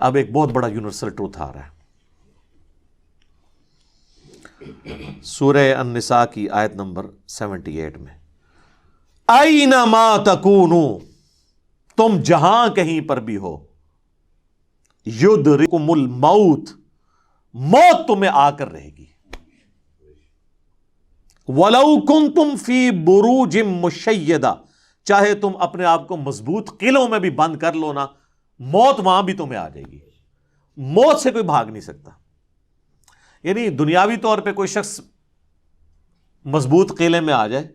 اب ایک بہت بڑا یونیورسل ٹروتھ آ رہا ہے. سورہ النساء کی آیت نمبر 78 میں، اینما تکونوا، تم جہاں کہیں پر بھی ہو، یدرککم الموت، موت تمہیں آ کر رہے گی. وَلَوْ كُنْتُمْ فِي بُرُوجٍ مُشَيَّدَةٍ، چاہے تم اپنے آپ کو مضبوط قلعوں میں بھی بند کر لو نا، موت وہاں بھی تمہیں آ جائے گی. موت سے کوئی بھاگ نہیں سکتا. یعنی دنیاوی طور پہ کوئی شخص مضبوط قلعے میں آ جائے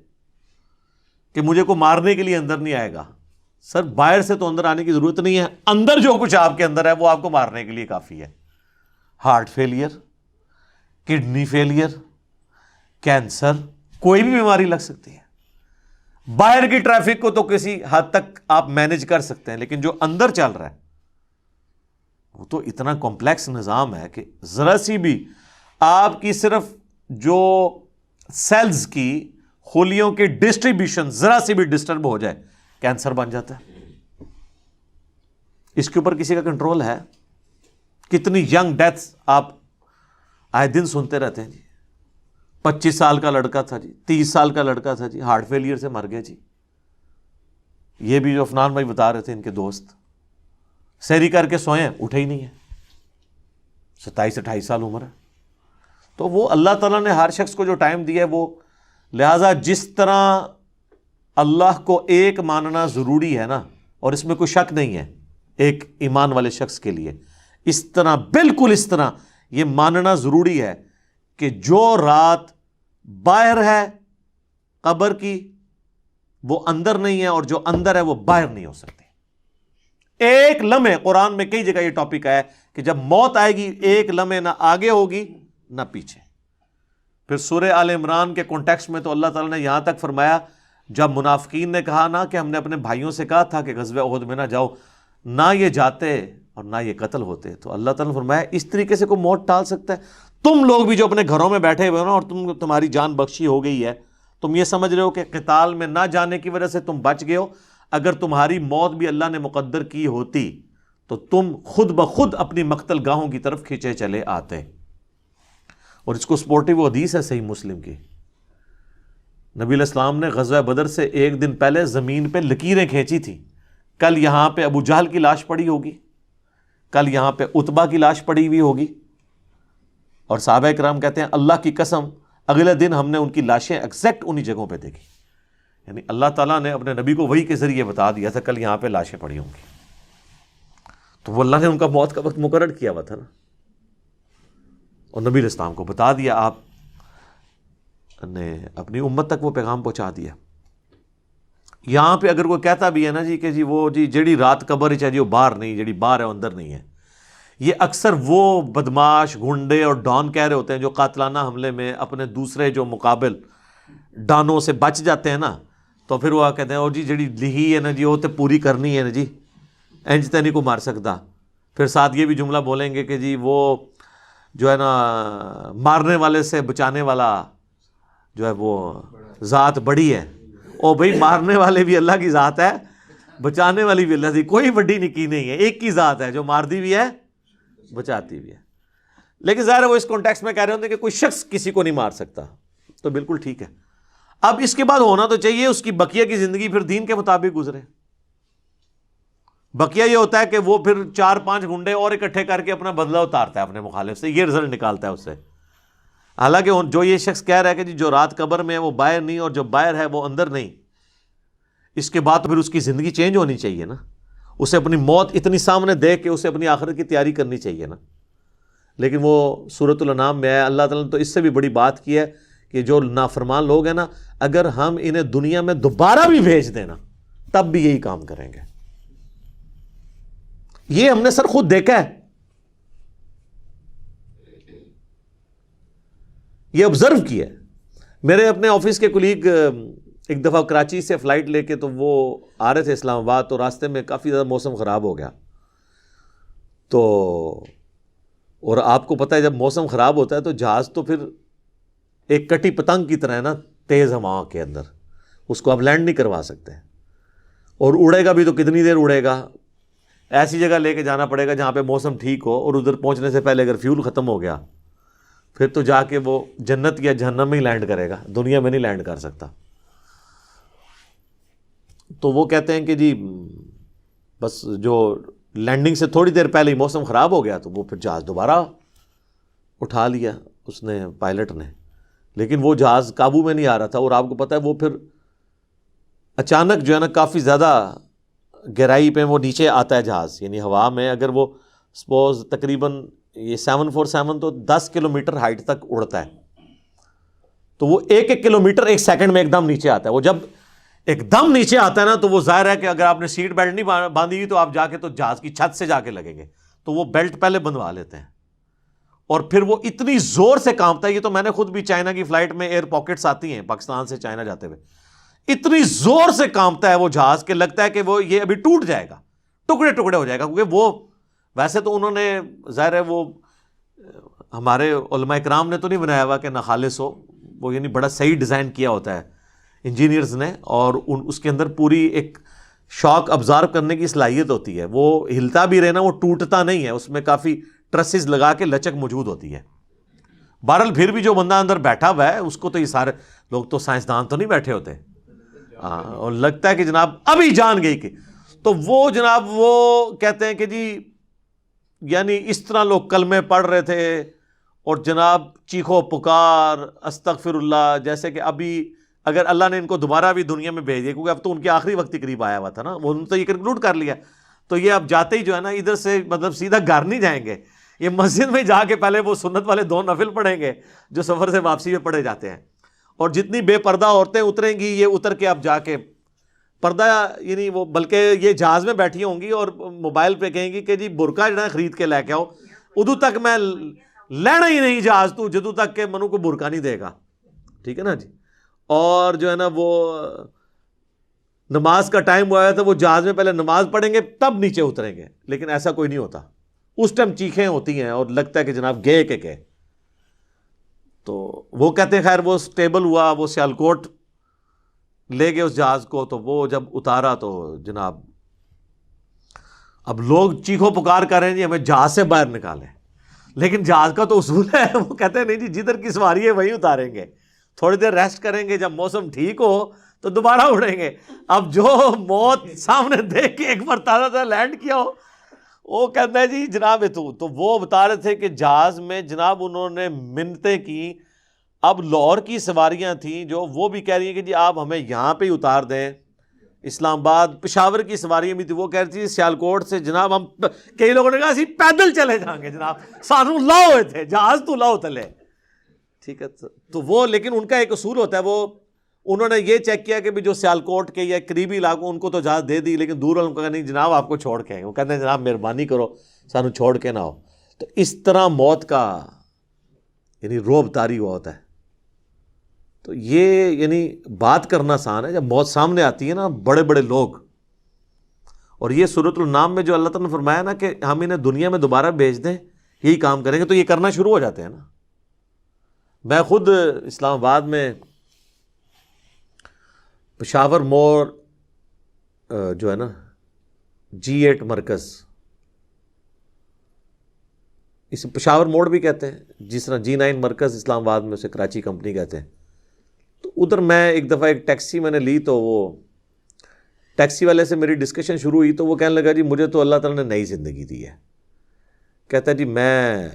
کہ مجھے کو مارنے کے لیے اندر نہیں آئے گا، سر باہر سے تو اندر آنے کی ضرورت نہیں ہے، اندر جو کچھ آپ کے اندر ہے وہ آپ کو مارنے کے لیے کافی ہے. Heart failure, kidney failure, cancer, کوئی بھی بیماری لگ سکتی ہے. باہر کی ٹریفک کو تو کسی حد تک آپ مینج کر سکتے ہیں، لیکن جو اندر چل رہا ہے وہ تو اتنا کمپلیکس نظام ہے کہ ذرا سی بھی آپ کی صرف جو سیلز کی خلیوں کی ڈسٹریبیوشن ذرا سی بھی ڈسٹرب ہو جائے، کینسر بن جاتا ہے. اس کے اوپر کسی کا کنٹرول ہے؟ کتنی ینگ ڈیتھس آپ آئے دن سنتے رہتے ہیں جی. 25 سال کا لڑکا تھا جی، 30 سال کا لڑکا تھا جی، ہارٹ فیلئر سے مر گیا جی. یہ بھی جو عفنان بھائی بتا رہے تھے، ان کے دوست سحری کر کے سوئے، اٹھے ہی نہیں ہے، 27-28 سال عمر ہے. تو وہ اللہ تعالیٰ نے ہر شخص کو جو ٹائم دیا ہے وہ، لہٰذا جس طرح اللہ کو ایک ماننا ضروری ہے نا، اور اس میں کوئی شک نہیں ہے ایک ایمان والے شخص کے لیے، اس طرح بالکل اس طرح یہ ماننا ضروری ہے کہ جو رات باہر ہے قبر کی وہ اندر نہیں ہے، اور جو اندر ہے وہ باہر نہیں ہو سکتی. ایک لمحے، قرآن میں کئی جگہ یہ ٹاپک آیا ہے کہ جب موت آئے گی ایک لمحے نہ آگے ہوگی نہ پیچھے. پھر سورہ آل عمران کے کانٹیکسٹ میں تو اللہ تعالیٰ نے یہاں تک فرمایا، جب منافقین نے کہا نا کہ ہم نے اپنے بھائیوں سے کہا تھا کہ غزوہ احد میں نہ جاؤ، نہ یہ جاتے اور نہ یہ قتل ہوتے، تو اللہ تعالیٰ نے فرمایا اس طریقے سے کوئی موت ٹال سکتا ہے؟ تم لوگ بھی جو اپنے گھروں میں بیٹھے ہوئے ہو نا، اور تمہاری جان بخشی ہو گئی ہے، تم یہ سمجھ رہے ہو کہ قتال میں نہ جانے کی وجہ سے تم بچ گئے ہو. اگر تمہاری موت بھی اللہ نے مقدر کی ہوتی تو تم خود بخود اپنی مقتل گاہوں کی طرف کھینچے چلے آتے. اور اس کو سپورٹیو حدیث ہے صحیح مسلم کی، نبی علیہ السلام نے غزوہ بدر سے ایک دن پہلے زمین پہ لکیریں کھینچی تھی. کل یہاں پہ ابو جہل کی لاش پڑی ہوگی، کل یہاں پہ عتبہ کی لاش پڑی ہوئی ہوگی، اور صحابہ کرام کہتے ہیں اللہ کی قسم اگلے دن ہم نے ان کی لاشیں ایگزیکٹ انہی جگہوں پہ دیکھی. یعنی اللہ تعالیٰ نے اپنے نبی کو وحی کے ذریعے بتا دیا تھا کل یہاں پہ لاشیں پڑی ہوں گی. تو وہ اللہ نے ان کا موت کا وقت مقرر کیا ہوا تھا نا، اور نبی علیہ السلام کو بتا دیا، آپ نے اپنی امت تک وہ پیغام پہنچا دیا. یہاں پہ اگر کوئی کہتا بھی ہے نا جی کہ جی وہ جی جیڑی رات قبر ہی چاہیے وہ باہر نہیں، جیڑی باہر ہے وہ اندر نہیں ہے، یہ اکثر وہ بدماش گنڈے اور ڈان کہہ رہے ہوتے ہیں جو قاتلانہ حملے میں اپنے دوسرے جو مقابل ڈانوں سے بچ جاتے ہیں نا، تو پھر وہ کہتے ہیں اور جی جیڑی لہی ہے نا جی وہ تے پوری کرنی ہے نا جی، انج تے نہیں کو مار سکتا. پھر ساتھ یہ بھی جملہ بولیں گے کہ جی وہ جو ہے نا مارنے والے سے بچانے والا جو ہے وہ ذات بڑی ہے. او بھئی مارنے والے بھی اللہ کی ذات ہے، بچانے والی بھی اللہ کی، کوئی بڑی نکی نہیں ہے، ایک کی ذات ہے جو مارتی بھی ہے بچاتی بھی ہے. لیکن ظاہر ہے وہ اس کانٹیکسٹ میں کہہ رہے ہوتے ہیں کہ کوئی شخص کسی کو نہیں مار سکتا، تو بالکل ٹھیک ہے. اب اس کے بعد ہونا تو چاہیے اس کی بقیہ کی زندگی پھر دین کے مطابق گزرے. بقیہ یہ ہوتا ہے کہ وہ پھر 4-5 گنڈے اور اکٹھے کر کے اپنا بدلہ اتارتا ہے اپنے مخالف سے، یہ رزلٹ نکالتا ہے اس سے. حالانکہ جو یہ شخص کہہ رہا ہے کہ جی جو رات قبر میں ہے وہ باہر نہیں، اور جو باہر ہے وہ اندر نہیں، اس کے بعد پھر اس کی زندگی چینج ہونی چاہیے نا، اسے اپنی موت اتنی سامنے دیکھ کے اسے اپنی آخرت کی تیاری کرنی چاہیے نا. لیکن وہ سورۃ الانعام میں ہے، اللہ تعالیٰ نے تو اس سے بھی بڑی بات کی ہے کہ جو نافرمان لوگ ہیں نا، اگر ہم انہیں دنیا میں دوبارہ بھی بھیج دیں نا تب بھی یہی کام کریں گے. یہ ہم نے سر خود دیکھا ہے، یہ آبزرو کیا ہے. میرے اپنے آفس کے کولیگ ایک دفعہ کراچی سے فلائٹ لے کے تو وہ آ رہے تھے اسلام آباد، تو راستے میں کافی زیادہ موسم خراب ہو گیا. تو اور آپ کو پتہ ہے جب موسم خراب ہوتا ہے تو جہاز تو پھر ایک کٹی پتنگ کی طرح ہے نا، تیز ہوا کے اندر اس کو آپ لینڈ نہیں کروا سکتے، اور اڑے گا بھی تو کتنی دیر اڑے گا. ایسی جگہ لے کے جانا پڑے گا جہاں پہ موسم ٹھیک ہو، اور ادھر پہنچنے سے پہلے اگر فیول ختم ہو گیا پھر تو جا کے وہ جنت یا جہنم میں ہی لینڈ کرے گا، دنیا میں نہیں لینڈ کر سکتا۔ تو وہ کہتے ہیں کہ جی بس جو لینڈنگ سے تھوڑی دیر پہلے ہی موسم خراب ہو گیا تو وہ پھر جہاز دوبارہ اٹھا لیا اس نے، پائلٹ نے، لیکن وہ جہاز قابو میں نہیں آ رہا تھا، اور آپ کو پتہ ہے وہ پھر اچانک جو ہے نا کافی زیادہ گہرائی پہ وہ نیچے آتا ہے جہاز، یعنی ہوا میں اگر وہ سپوز تقریباً یہ 747 تو 10 کلومیٹر ہائٹ تک اڑتا ہے، تو وہ ایک کلومیٹر ایک سیکنڈ میں ایک دم نیچے آتا ہے۔ وہ جب ایک دم نیچے آتا ہے نا تو وہ ظاہر ہے کہ اگر آپ نے سیٹ بیلٹ نہیں باندھی ہوئی تو آپ جا کے تو جہاز کی چھت سے جا کے لگیں گے، تو وہ بیلٹ پہلے بندھوا لیتے ہیں، اور پھر وہ اتنی زور سے کانپتا ہے۔ یہ تو میں نے خود بھی چائنا کی فلائٹ میں ایئر پاکٹس آتی ہیں پاکستان سے چائنا جاتے ہوئے، اتنی زور سے کانپتا ہے وہ جہاز کہ لگتا ہے کہ وہ یہ ابھی ٹوٹ جائے گا، ٹکڑے ٹکڑے ہو جائے گا، کیونکہ وہ ویسے تو انہوں نے ظاہر ہے وہ ہمارے علماء کرام نے تو نہیں بنایا ہوا کہ ناخالص ہو، وہ یعنی بڑا صحیح ڈیزائن کیا ہوتا ہے انجینئرز نے، اور اس کے اندر پوری ایک شاک ابزارو کرنے کی صلاحیت ہوتی ہے، وہ ہلتا بھی رہنا، وہ ٹوٹتا نہیں ہے، اس میں کافی ٹرسز لگا کے لچک موجود ہوتی ہے۔ بہرحال پھر بھی جو بندہ اندر بیٹھا ہوا ہے اس کو تو یہ سارے لوگ تو سائنسدان تو نہیں بیٹھے ہوتے، اور لگتا ہے کہ جناب ابھی جان گئی کہ، تو وہ جناب وہ کہتے ہیں کہ جی یعنی اس طرح لوگ کلمے پڑھ رہے تھے، اور جناب چیخو پکار استغفر اللہ، جیسے کہ ابھی اگر اللہ نے ان کو دوبارہ بھی دنیا میں بھیج دیا، کیونکہ اب تو ان کے آخری وقت ہی قریب آیا ہوا تھا نا، وہ انہوں نے تو یہ کنکلوڈ کر لیا، تو یہ اب جاتے ہی جو ہے نا ادھر سے مطلب سیدھا گھر نہیں جائیں گے، یہ مسجد میں جا کے پہلے وہ سنت والے 2 نفل پڑھیں گے جو سفر سے واپسی میں پڑھے جاتے ہیں، اور جتنی بے پردہ عورتیں اتریں گی یہ اتر کے اب جا کے پردہ، یعنی وہ بلکہ یہ جہاز میں بیٹھی ہوں گی اور موبائل پہ کہیں گی کہ جی برقع جڑا خرید کے لے کے آؤ، ادو تک میں لینا ہی نہیں جہاز تو جدو تک کہ منو کو برقع نہیں دے گا، ٹھیک ہے نا جی۔ اور جو ہے نا وہ نماز کا ٹائم ہوا ہے تو وہ جہاز میں پہلے نماز پڑھیں گے تب نیچے اتریں گے، لیکن ایسا کوئی نہیں ہوتا، اس ٹائم چیخیں ہوتی ہیں اور لگتا ہے کہ جناب گئے کہ گئے۔ تو وہ کہتے ہیں خیر وہ سٹیبل ہوا، وہ سیالکوٹ لے گئے اس جہاز کو، تو وہ جب اتارا تو جناب اب لوگ چیخو پکار کر رہے ہیں جی ہمیں جہاز سے باہر نکالیں، لیکن جہاز کا تو اصول ہے، وہ کہتے ہیں نہیں جی جدھر کی سواری ہے وہیں اتاریں گے، تھوڑی دیر ریسٹ کریں گے، جب موسم ٹھیک ہو تو دوبارہ اڑیں گے۔ اب جو موت سامنے دیکھ کے ایک بار تازہ لینڈ کیا ہو، وہ کہتا ہے جی جناب تو وہ بتا رہے تھے کہ جہاز میں جناب انہوں نے منتیں کی، اب لاہور کی سواریاں تھیں جو وہ بھی کہہ رہی ہیں کہ جی آپ ہمیں یہاں پہ ہی اتار دیں، اسلام آباد پشاور کی سواریاں بھی تھی، وہ کہہ رہی تھی سیالکوٹ سے جناب ہم، کئی لوگوں نے کہا اسی پیدل چلے جائیں گے جناب، سانو لاؤ ہوئے تھے جہاز تو لاؤ تلے، ٹھیک ہے۔ تو وہ لیکن ان کا ایک اصول ہوتا ہے، وہ انہوں نے یہ چیک کیا کہ بھی جو سیالکوٹ کے یا قریبی علاقوں ان کو تو اجازت دے دی، لیکن دور والوں کو کہا نہیں جناب آپ کو چھوڑ کے آئیں، وہ کہتے ہیں جناب مہربانی کرو سانو چھوڑ کے نہ ہو۔ تو اس طرح موت کا یعنی روب طاری ہوا ہوتا ہے۔ تو یہ یعنی بات کرنا آسان ہے، جب موت سامنے آتی ہے نا بڑے بڑے لوگ، اور یہ سورۃ النام میں جو اللہ تعالیٰ نے فرمایا نا کہ ہم انہیں دنیا میں دوبارہ بھیج دیں یہی کام کریں گے، تو یہ کرنا شروع ہو جاتے ہیں نا۔ میں خود اسلام آباد میں پشاور موڑ جو ہے نا G8 مرکز، اسے پشاور موڑ بھی کہتے ہیں، جس طرح G9 مرکز اسلام آباد میں اسے کراچی کمپنی کہتے ہیں، تو ادھر میں ایک دفعہ ایک ٹیکسی میں نے لی، تو وہ ٹیکسی والے سے میری ڈسکشن شروع ہوئی، تو وہ کہنے لگا جی مجھے تو اللہ تعالیٰ نے نئی زندگی دی ہے، کہتا ہے جی میں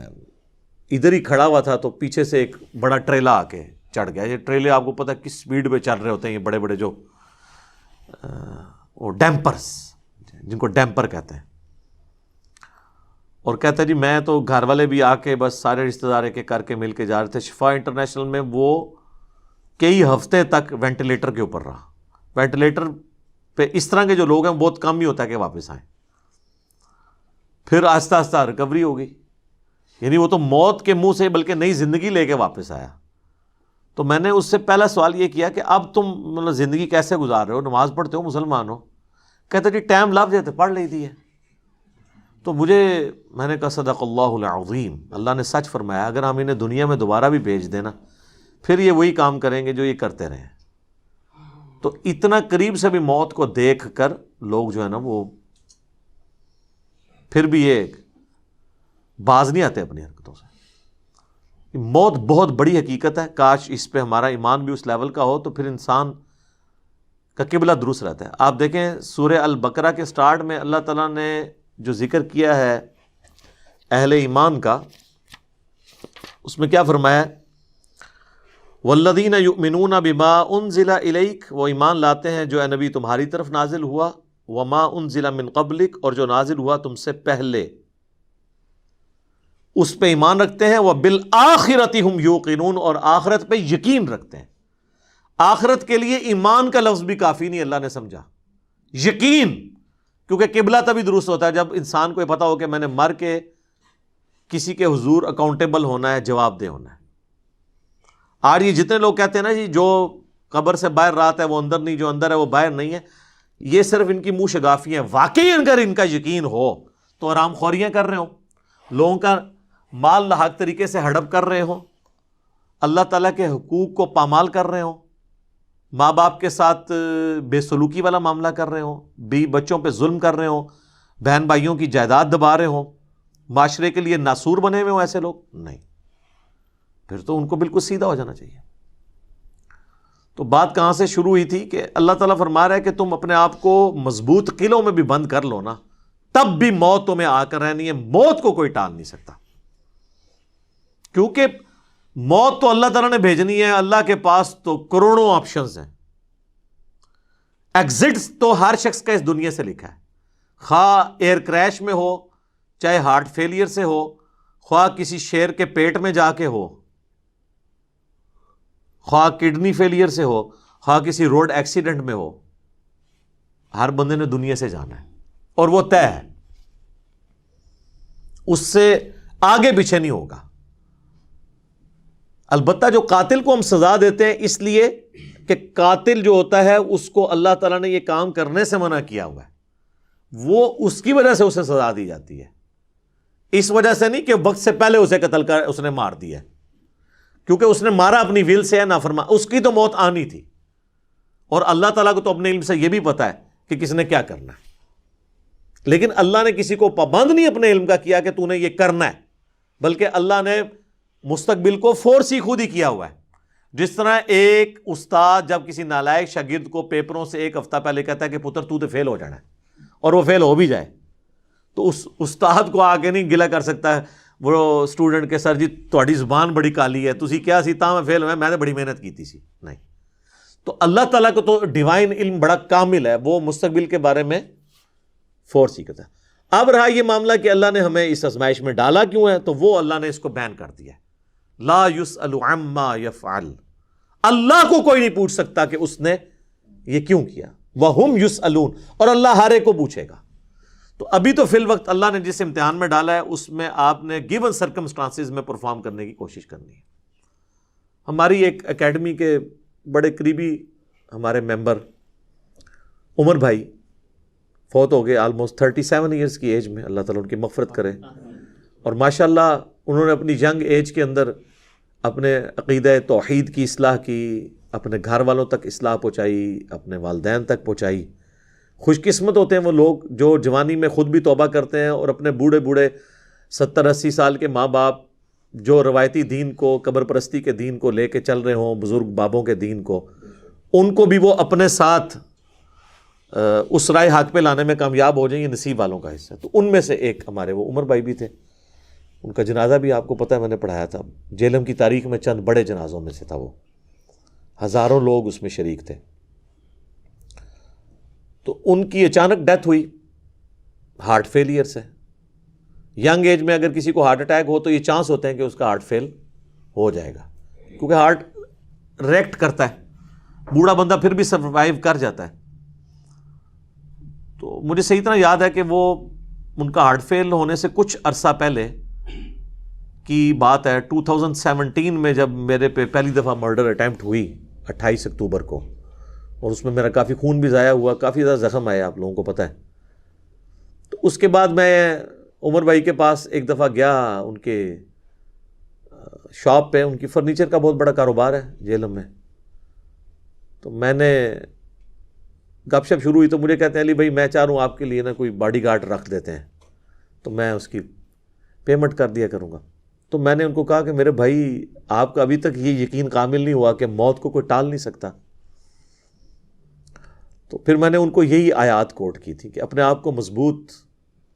ادھر ہی کھڑا ہوا تھا تو پیچھے سے ایک بڑا ٹریلا آ کے چڑھ گیا، یہ ٹریلے آپ کو پتہ ہے کس سپیڈ پہ چل رہے ہوتے ہیں، یہ بڑے بڑے جو وہ ڈیمپرز جن کو ڈیمپر کہتے ہیں، اور کہتا ہے جی میں تو گھر والے بھی آ کے بس سارے رشتہ دار کے کر کے مل کے جا رہے تھے، شفا انٹرنیشنل میں وہ کئی ہفتے تک وینٹیلیٹر کے اوپر رہا، وینٹیلیٹر پہ اس طرح کے جو لوگ ہیں بہت کم ہی ہوتا ہے کہ واپس آئیں، پھر آہستہ آہستہ ریکوری ہو گئی، یعنی وہ تو موت کے منہ سے بلکہ نئی زندگی لے کے واپس آیا۔ تو میں نے اس سے پہلا سوال یہ کیا کہ اب تم مطلب زندگی کیسے گزار رہے ہو، نماز پڑھتے ہو، مسلمان ہو؟ کہتے جی ٹائم لگ جاتے پڑھ لی تھی ہے۔ تو میں نے کہا صدق اللہ العظیم، اللہ نے سچ فرمایا، اگر ہم انہیں دنیا میں دوبارہ بھی بھیج دینا پھر یہ وہی کام کریں گے جو یہ کرتے رہے۔ تو اتنا قریب سے بھی موت کو دیکھ کر لوگ جو ہے نا وہ پھر بھی یہ باز نہیں آتے اپنی حرکتوں سے. موت بہت بڑی حقیقت ہے. کاش اس پہ ہمارا ایمان بھی اس لیول کا ہو تو پھر انسان کا قبلہ درست رہتا ہے. آپ دیکھیں سورہ البقرہ کے سٹارٹ میں اللہ تعالیٰ نے جو ذکر کیا ہے اہل ایمان کا، اس میں کیا فرمایا؟ والذین یؤمنون بما انزل الیک، وہ ایمان لاتے ہیں جو اے نبی تمہاری طرف نازل ہوا، وما انزل من قبلک، اور جو نازل ہوا تم سے پہلے، اس پہ ایمان رکھتے ہیں. وبالآخرۃ ہم یوقنون، اور آخرت پہ یقین رکھتے ہیں. آخرت کے لیے ایمان کا لفظ بھی کافی نہیں، اللہ نے سمجھا یقین، کیونکہ قبلہ تبھی درست ہوتا ہے جب انسان کو یہ پتا ہو کہ میں نے مر کے کسی کے حضور اکاؤنٹیبل ہونا ہے، جواب دہ ہونا ہے. آج یہ جتنے لوگ کہتے ہیں نا جی جو قبر سے باہر رات ہے وہ اندر نہیں، جو اندر ہے وہ باہر نہیں ہے، یہ صرف ان کی منہ شگافی ہیں. واقعی اگر ان کا یقین ہو تو حرام خوریاں کر رہے ہوں، لوگوں کا مال ناحق طریقے سے ہڑپ کر رہے ہوں، اللہ تعالیٰ کے حقوق کو پامال کر رہے ہوں، ماں باپ کے ساتھ بے سلوکی والا معاملہ کر رہے ہوں، بیوی بچوں پہ ظلم کر رہے ہوں، بہن بھائیوں کی جائیداد دبا رہے ہوں، معاشرے کے لیے ناسور بنے ہوئے ہوں، ایسے لوگ نہیں، پھر تو ان کو بالکل سیدھا ہو جانا چاہیے. تو بات کہاں سے شروع ہوئی تھی کہ اللہ تعالیٰ فرما رہا ہے کہ تم اپنے آپ کو مضبوط قلعوں میں بھی بند کر لو نا، تب بھی موت تمہیں آ کر رہنی ہے. موت کو کوئی ٹال نہیں سکتا، کیونکہ موت تو اللہ تعالیٰ نے بھیجنی ہے. اللہ کے پاس تو کروڑوں آپشنز ہیں. ایگزٹ تو ہر شخص کا اس دنیا سے لکھا ہے، خواہ ایئر کریش میں ہو، چاہے ہارٹ فیلئر سے ہو، خواہ کسی شیر کے پیٹ میں جا کے ہو، خواہ کڈنی فیلئر سے ہو، خواہ کسی روڈ ایکسیڈنٹ میں ہو، ہر بندے نے دنیا سے جانا ہے اور وہ طے ہے، اس سے آگے پیچھے نہیں ہوگا. البتہ جو قاتل کو ہم سزا دیتے ہیں اس لیے کہ قاتل جو ہوتا ہے اس کو اللہ تعالیٰ نے یہ کام کرنے سے منع کیا ہوا ہے، وہ اس کی وجہ سے اسے سزا دی جاتی ہے، اس وجہ سے نہیں کہ وقت سے پہلے اسے قتل کر اس نے مار دیا ہے، کیونکہ اس نے مارا اپنی ویل سے ہے، نافرمان، اس کی تو موت آنی تھی. اور اللہ تعالیٰ کو تو اپنے علم سے یہ بھی پتا ہے کہ کس نے کیا کرنا ہے، لیکن اللہ نے کسی کو پابند نہیں اپنے علم کا کیا کہ تو نے یہ کرنا ہے، بلکہ اللہ نے مستقبل کو فورس ہی خود ہی کیا ہوا ہے. جس طرح ایک استاد جب کسی نالائق شاگرد کو پیپروں سے ایک ہفتہ پہلے کہتا ہے کہ پتر تو فیل ہو جانا ہے، اور وہ فیل ہو بھی جائے، تو اس استاد کو آگے نہیں گلا کر سکتا ہے وہ اسٹوڈنٹ کے سر جی تہاڈی زبان بڑی کالی ہے، تسی کیا سی تاں میں فیل ہویا، میں نے بڑی محنت کی سی. نہیں، تو اللہ تعالیٰ کو تو ڈیوائن علم بڑا کامل ہے، وہ مستقبل کے بارے میں فورس ہی کرتا ہے. اب رہا یہ معاملہ کہ اللہ نے ہمیں اس آزمائش میں ڈالا کیوں ہے، تو وہ اللہ نے اس کو بیان کر دیا ہے. لا یسأل عما یفعل، اللہ کو کوئی نہیں پوچھ سکتا کہ اس نے یہ کیوں کیا. وہم یسألون، اور اللہ ہر ایک کو پوچھے گا. تو ابھی تو فی الوقت اللہ نے جس امتحان میں ڈالا ہے اس میں آپ نے گیون سرکمسٹانسز میں پرفارم کرنے کی کوشش کرنی ہے. ہماری ایک اکیڈمی کے بڑے قریبی ہمارے ممبر عمر بھائی فوت ہو گئے آلموسٹ 37 ایئرس کی ایج میں، اللہ تعالیٰ ان کی مغفرت کرے. اور ماشاءاللہ انہوں نے اپنی ینگ ایج کے اندر اپنے عقیدہ توحید کی اصلاح کی، اپنے گھر والوں تک اصلاح پہنچائی، اپنے والدین تک پہنچائی. خوش قسمت ہوتے ہیں وہ لوگ جو جوانی میں خود بھی توبہ کرتے ہیں اور اپنے بوڑھے 70-80 سال کے ماں باپ جو روایتی دین کو، قبر پرستی کے دین کو لے کے چل رہے ہوں، بزرگ بابوں کے دین کو، ان کو بھی وہ اپنے ساتھ اس رائے حق پہ لانے میں کامیاب ہو جائیں. یہ نصیب والوں کا حصہ ہے. تو ان میں سے ایک ہمارے وہ عمر بھائی بھی تھے. ان کا جنازہ بھی آپ کو پتہ ہے میں نے پڑھایا تھا. جیلم کی تاریخ میں چند بڑے جنازوں میں سے تھا وہ، ہزاروں لوگ اس میں شریک تھے. تو ان کی اچانک ڈیتھ ہوئی ہارٹ فیلئر سے. ینگ ایج میں اگر کسی کو ہارٹ اٹیک ہو تو یہ چانس ہوتے ہیں کہ اس کا ہارٹ فیل ہو جائے گا، کیونکہ ہارٹ ریئیکٹ کرتا ہے. بوڑھا بندہ پھر بھی سروائیو کر جاتا ہے. تو مجھے صحیح طرح یاد ہے کہ وہ ان کا ہارٹ فیل ہونے سے کچھ عرصہ پہلے کی بات ہے، 2017 میں جب میرے پہ پہلی دفعہ مرڈر اٹیمپٹ ہوئی 28 اکتوبر کو، اور اس میں میرا کافی خون بھی ضائع ہوا، کافی زیادہ زخم آیا، آپ لوگوں کو پتہ ہے. تو اس کے بعد میں عمر بھائی کے پاس ایک دفعہ گیا، ان کے شاپ پہ، ان کی فرنیچر کا بہت بڑا کاروبار ہے جیلم میں. تو میں نے گپ شپ شروع ہوئی تو مجھے کہتے ہیں علی بھائی میں چاہ رہا ہوں آپ کے لیے نا کوئی باڈی گارڈ رکھ دیتے ہیں. تو میں اس کی پیمنٹ کر دیا کروں گا. تو میں نے ان کو کہا کہ میرے بھائی آپ کا ابھی تک یہ یقین کامل نہیں ہوا کہ موت کو کوئی ٹال نہیں سکتا. تو پھر میں نے ان کو یہی آیات کوٹ کی تھی کہ اپنے آپ کو مضبوط،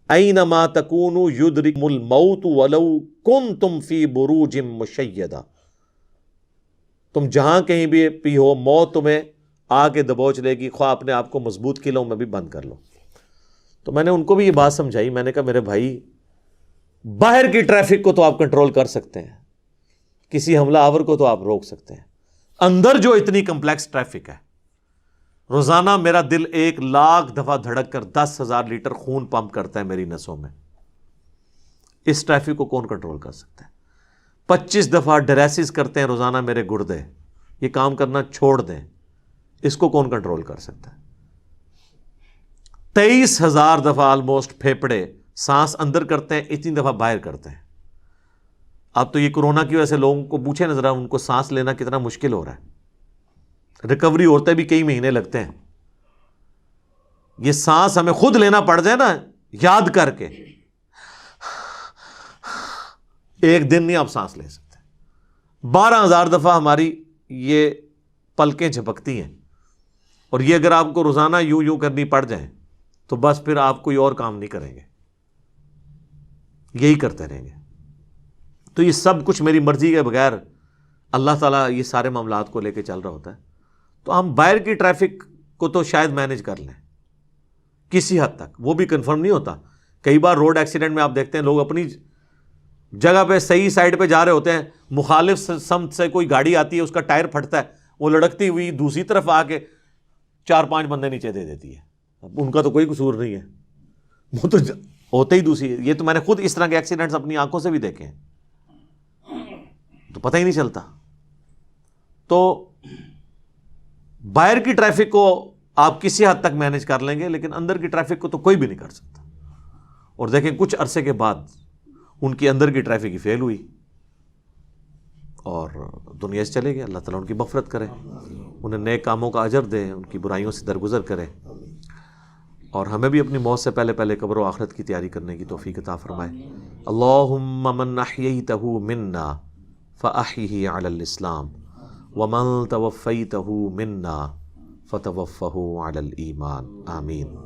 اینما تکونوا یدرککم الموت ولو کنتم فی بروج مشیدہ، تم جہاں کہیں بھی ہو موت تمہیں آ کے دبوچ لے گی، خواہ اپنے آپ کو مضبوط قلعوں میں بھی بند کر لو. تو میں نے ان کو بھی یہ بات سمجھائی. میں نے کہا میرے بھائی باہر کی ٹریفک کو تو آپ کنٹرول کر سکتے ہیں، کسی حملہ آور کو تو آپ روک سکتے ہیں، اندر جو اتنی کمپلیکس ٹریفک ہے، روزانہ میرا دل 1,00,000 دفعہ دھڑک کر 10,000 لیٹر خون پمپ کرتا ہے میری نسوں میں، اس ٹریفک کو کون کنٹرول کر سکتا ہے؟ 25 دفعہ ڈریسز کرتے ہیں روزانہ میرے گردے، یہ کام کرنا چھوڑ دیں، اس کو کون کنٹرول کر سکتا ہے؟ 23,000 دفعہ آلموسٹ پھیپڑے سانس اندر کرتے ہیں، اتنی دفعہ باہر کرتے ہیں. اب تو یہ کورونا کی وجہ سے لوگوں کو پوچھیں نظر، ان کو سانس لینا کتنا مشکل ہو رہا ہے، ریکوری ہوتے بھی کئی مہینے لگتے ہیں. یہ سانس ہمیں خود لینا پڑ جائے نا یاد کر کے، ایک دن نہیں آپ سانس لے سکتے. 12,000 دفعہ ہماری یہ پلکیں جھپکتی ہیں، اور یہ اگر آپ کو روزانہ یوں کرنی پڑ جائیں تو بس پھر آپ کوئی اور کام نہیں کریں گے، یہی کرتے رہیں گے. تو یہ سب کچھ میری مرضی کے بغیر اللہ تعالیٰ یہ سارے معاملات کو لے کے چل رہا ہوتا ہے. تو ہم باہر کی ٹریفک کو تو شاید مینیج کر لیں کسی حد تک، وہ بھی کنفرم نہیں ہوتا. کئی بار روڈ ایکسیڈنٹ میں آپ دیکھتے ہیں لوگ اپنی جگہ پہ صحیح سائڈ پہ جا رہے ہوتے ہیں، مخالف سمت سے کوئی گاڑی آتی ہے، اس کا ٹائر پھٹتا ہے، وہ لڑکتی ہوئی دوسری طرف آ کے 4-5 بندے نیچے دے دیتی ہے. اب ان کا تو کوئی قصور نہیں ہے، وہ تو ہوتے ہی دوسری. یہ تو میں نے خود اس طرح کے ایکسیڈنٹس اپنی آنکھوں سے بھی دیکھے ہیں، تو پتہ ہی نہیں چلتا. تو باہر کی ٹریفک کو آپ کسی حد تک مینیج کر لیں گے، لیکن اندر کی ٹریفک کو تو کوئی بھی نہیں کر سکتا. اور دیکھیں کچھ عرصے کے بعد ان کی اندر کی ٹریفک ہی فیل ہوئی اور دنیا سے چلے گئے. اللہ تعالیٰ ان کی مغفرت کرے، انہیں نیک کاموں کا اجر دے، ان کی برائیوں سے درگزر کرے، اور ہمیں بھی اپنی موت سے پہلے پہلے قبر و آخرت کی تیاری کرنے کی توفیق عطا فرمائے. اللہم من احییتہ منا فاحیہ علی الاسلام ومن توفیتہ منا فتوفہ علی الایمان. آمین.